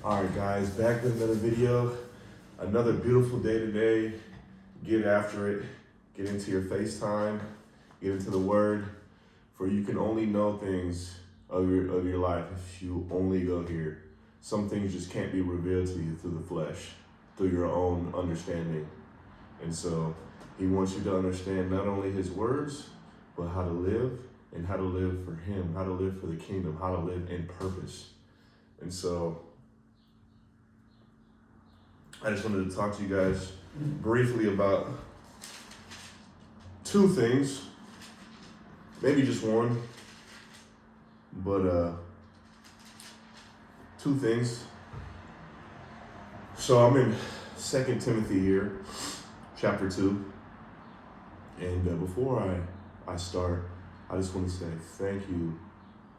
All right, guys, back with another video. Another beautiful day today. Get after it. Get into your FaceTime. Get into the Word. For you can only know things of your life if you only go here. Some things just can't be revealed to you through the flesh, through your own understanding. And so He wants you to understand not only His words, but how to live and how to live for Him, how to live for the kingdom, how to live in purpose. And so I just wanted to talk to you guys briefly about two things, maybe just one, but two things. So I'm in 2 Timothy here, chapter 2, and before I start, I just want to say thank you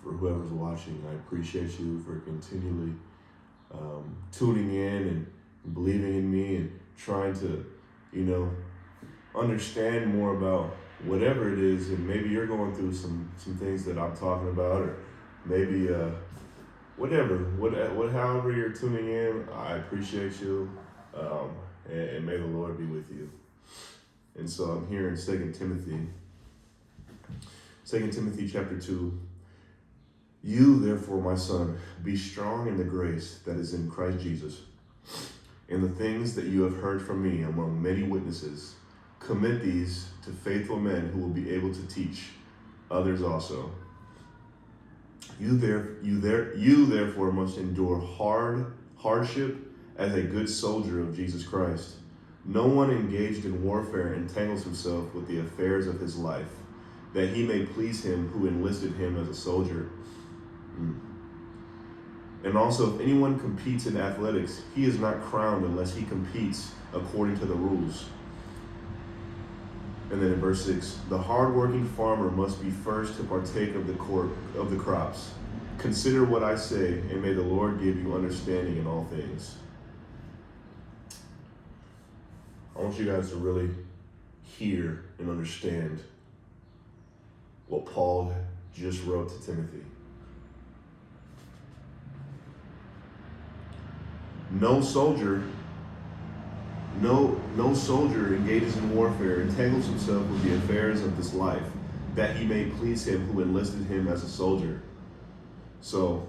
for whoever's watching. I appreciate you for continually tuning in and believing in me and trying to, understand more about whatever it is. And maybe you're going through some things that I'm talking about, or maybe however you're tuning in, I appreciate you, and may the Lord be with you. And so I'm here in 2 Timothy chapter 2. You, therefore, my son, be strong in the grace that is in Christ Jesus. In the things that you have heard from me among many witnesses, commit these to faithful men who will be able to teach others also. You therefore must endure hardship as a good soldier of Jesus Christ. No one engaged in warfare entangles himself with the affairs of his life, that he may please him who enlisted him as a soldier. And also, if anyone competes in athletics, he is not crowned unless he competes according to the rules. And then in verse 6, the hardworking farmer must be first to partake of the crops. Consider what I say, and may the Lord give you understanding in all things. I want you guys to really hear and understand what Paul just wrote to Timothy. No soldier engages in warfare, entangles himself with the affairs of this life, that he may please him who enlisted him as a soldier. So,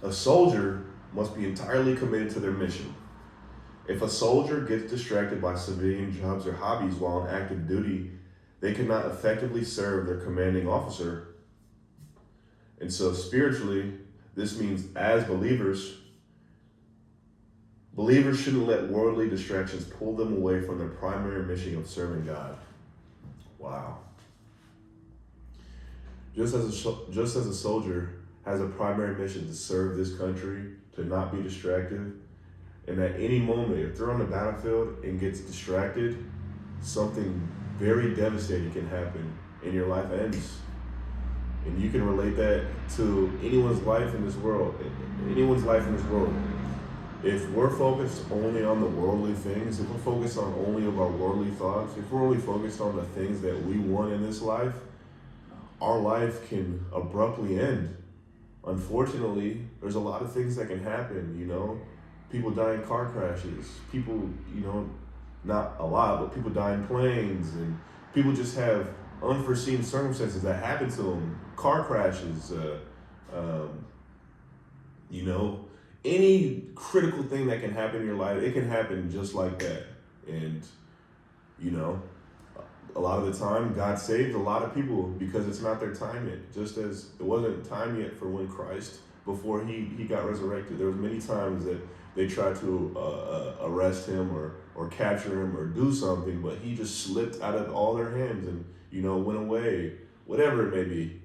a soldier must be entirely committed to their mission. If a soldier gets distracted by civilian jobs or hobbies while on active duty, they cannot effectively serve their commanding officer. And so spiritually, this means as believers shouldn't let worldly distractions pull them away from their primary mission of serving God. Wow. Just as a soldier has a primary mission to serve this country, to not be distracted, and at any moment, if they're on the battlefield and gets distracted, something very devastating can happen and your life ends. And you can relate that to anyone's life in this world. If we're focused only on the worldly things, if we're focused on only of our worldly thoughts, if we're only focused on the things that we want in this life, our life can abruptly end. Unfortunately, there's a lot of things that can happen, People die in car crashes. People, not a lot, but people die in planes, and people just have unforeseen circumstances that happen to them. Car crashes, any critical thing that can happen in your life, it can happen just like that. And, a lot of the time, God saved a lot of people because it's not their time yet. Just as it wasn't time yet for when Christ, before he got resurrected. There was many times that they tried to arrest him or capture him or do something, but he just slipped out of all their hands and, went away, whatever it may be.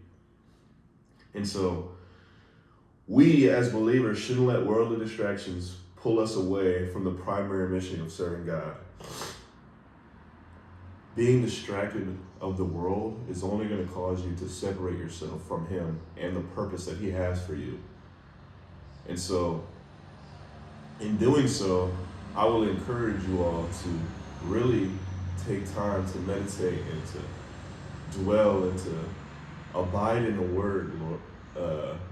And so we as believers shouldn't let worldly distractions pull us away from the primary mission of serving God. Being distracted of the world is only going to cause you to separate yourself from Him and the purpose that He has for you. And so, in doing so, I will encourage you all to really take time to meditate and to dwell and to abide in the Word,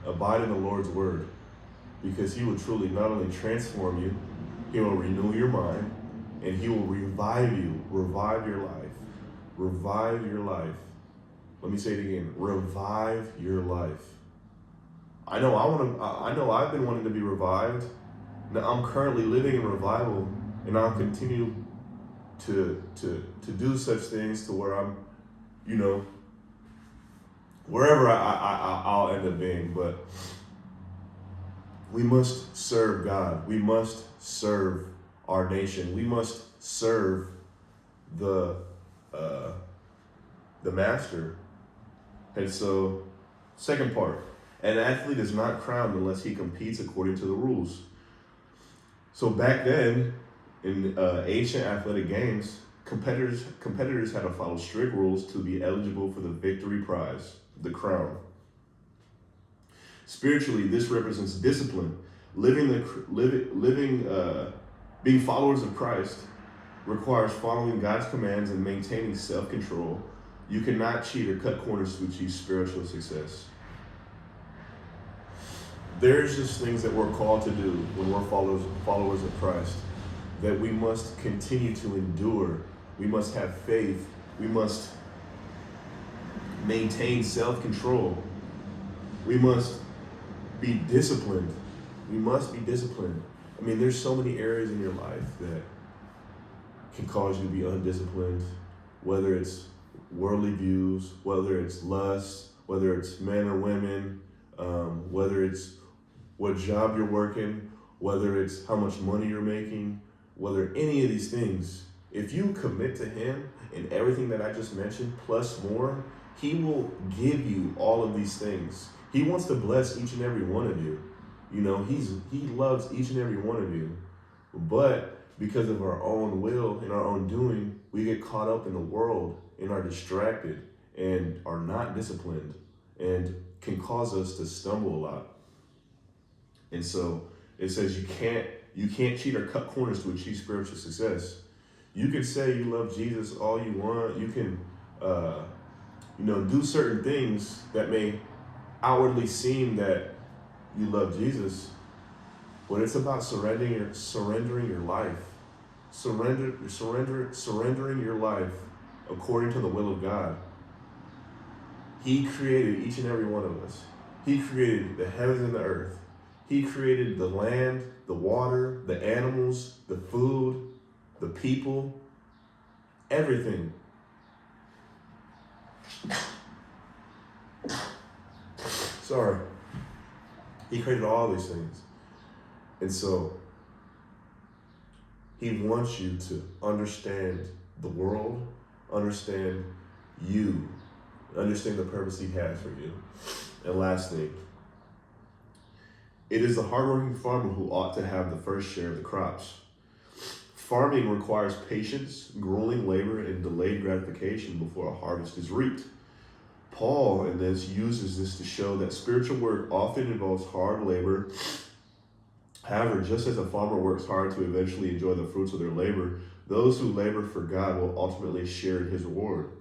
abide in the Lord's Word. because he will truly not only transform you, he will renew your mind, and he will revive you, revive your life, revive your life. Let me say it again, revive your life. I know I've been wanting to be revived. Now I'm currently living in revival, and I'll continue to do such things to where I'm, wherever I'll end up being. But we must serve God. We must serve our nation. We must serve the master. And so, second part, an athlete is not crowned unless he competes according to the rules. So back then, in ancient athletic games, competitors had to follow strict rules to be eligible for the victory prize, the crown. Spiritually, this represents discipline. Being followers of Christ requires following God's commands and maintaining self-control. You cannot cheat or cut corners to achieve spiritual success. There's just things that we're called to do when we're followers of Christ, that we must continue to endure. We must have faith. We must maintain self-control. We must be disciplined. We must be disciplined. I mean, there's so many areas in your life that can cause you to be undisciplined, whether it's worldly views, whether it's lust, whether it's men or women, whether it's what job you're working, whether it's how much money you're making, whether any of these things. If you commit to him in everything that I just mentioned, plus more, he will give you all of these things. He wants to bless each and every one of you. He loves each and every one of you. But because of our own will and our own doing, we get caught up in the world and are distracted and are not disciplined and can cause us to stumble a lot. And so it says you can't cheat or cut corners to achieve spiritual success. You can say you love Jesus all you want. You can do certain things that may outwardly seem that you love Jesus, but it's about surrendering your life. Surrendering your life according to the will of God. He created each and every one of us. He created the heavens and the earth. He created the land, the water, the animals, the food, the people, everything. Sorry. He created all these things. And so he wants you to understand the world, understand you, understand the purpose he has for you. And lastly, it is the hardworking farmer who ought to have the first share of the crops. Farming requires patience, grueling labor, and delayed gratification before a harvest is reaped. Paul, in this, uses this to show that spiritual work often involves hard labor. However, just as a farmer works hard to eventually enjoy the fruits of their labor, those who labor for God will ultimately share in his reward.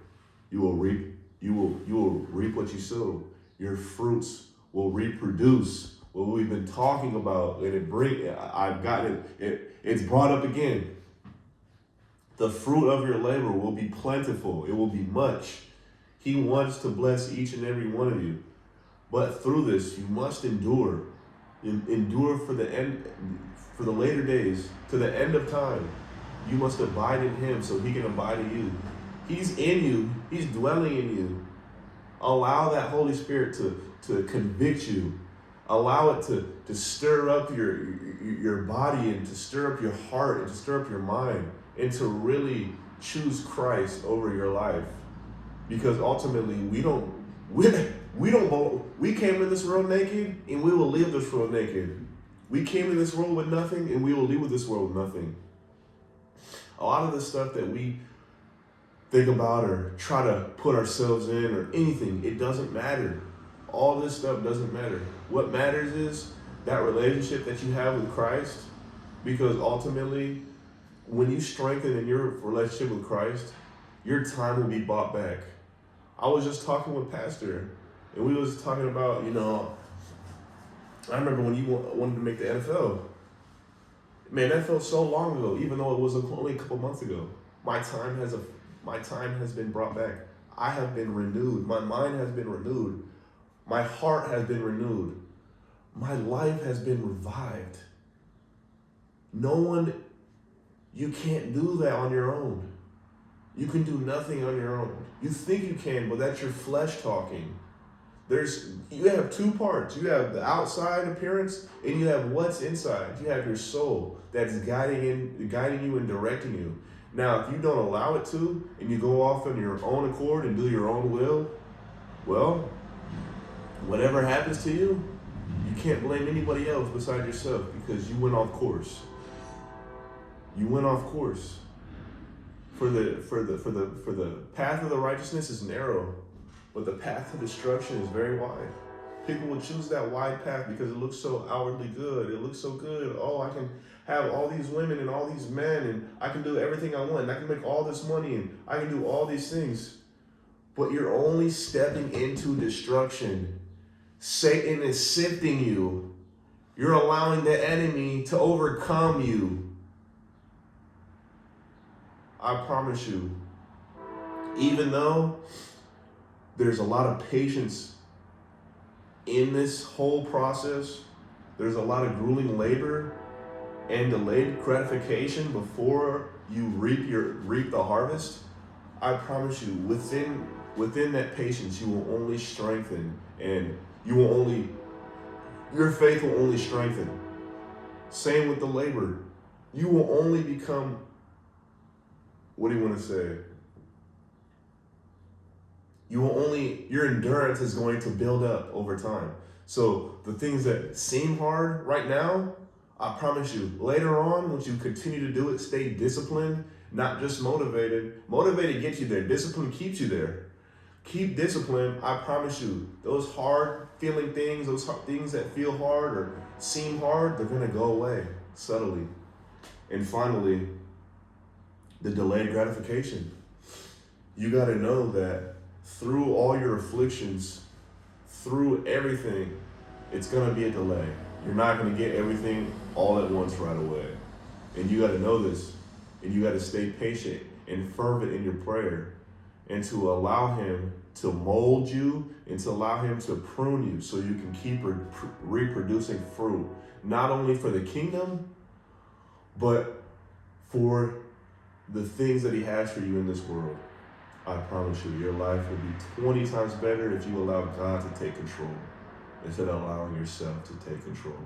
You will reap what you sow. Your fruits will reproduce what we've been talking about, and it's brought up again. The fruit of your labor will be plentiful. It will be much. He wants to bless each and every one of you. But through this, you must endure. Endure for the end, for the later days, to the end of time. You must abide in him so he can abide in you. He's in you. He's dwelling in you. Allow that Holy Spirit to convict you. Allow it to stir up your body and to stir up your heart and to stir up your mind and to really choose Christ over your life. Because ultimately, we came in this world naked and we will leave this world naked. We came in this world with nothing and we will leave with this world with nothing. A lot of the stuff that we think about or try to put ourselves in or anything, it doesn't matter. All this stuff doesn't matter. What matters is that relationship that you have with Christ, because ultimately, when you strengthen in your relationship with Christ, your time will be bought back. I was just talking with Pastor, and we was talking about, I remember when you wanted to make the NFL. Man, that felt so long ago, even though it was only a couple months ago. My time has been brought back. I have been renewed. My mind has been renewed. My heart has been renewed. My life has been revived. You can't do that on your own. You can do nothing on your own. You think you can, but that's your flesh talking. You have two parts. You have the outside appearance and you have what's inside. You have your soul that's guiding you and directing you. Now, if you don't allow it to, and you go off on your own accord and do your own will, well, whatever happens to you, you can't blame anybody else besides yourself because you went off course. You went off course. For the path of the righteousness is narrow, but the path to destruction is very wide. People will choose that wide path because it looks so outwardly good. It looks so good. Oh, I can have all these women and all these men, and I can do everything I want, and I can make all this money, and I can do all these things. But you're only stepping into destruction. Satan is sifting you. You're allowing the enemy to overcome you. I promise you, even though there's a lot of patience in this whole process, there's a lot of grueling labor and delayed gratification before you reap the harvest. I promise you, within that patience, you will only strengthen, and your faith will only strengthen. Same with the labor. You will only become, what do you want to say? Your endurance is going to build up over time. So the things that seem hard right now, I promise you, later on, once you continue to do it, stay disciplined, not just motivated. Motivated gets you there. Discipline keeps you there. Keep discipline. I promise you, those hard feeling things, things that feel hard or seem hard, they're going to go away subtly. And finally, the delayed gratification. You got to know that through all your afflictions, through everything, it's going to be a delay. You're not going to get everything all at once right away. And you got to know this. And you got to stay patient and fervent in your prayer and to allow him to mold you and to allow him to prune you so you can keep reproducing fruit, not only for the kingdom, but for the things that he has for you in this world. I promise you, your life will be 20 times better if you allow God to take control instead of allowing yourself to take control.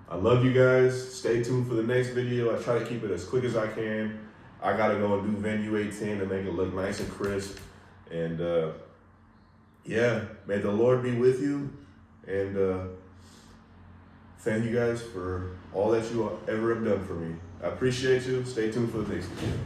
I love you guys. Stay tuned for the next video. I try to keep it as quick as I can. I got to go and do venue 18 to make it look nice and crisp. And yeah, may the Lord be with you. And thank you guys for all that you ever have done for me. I appreciate you. Stay tuned for the next video.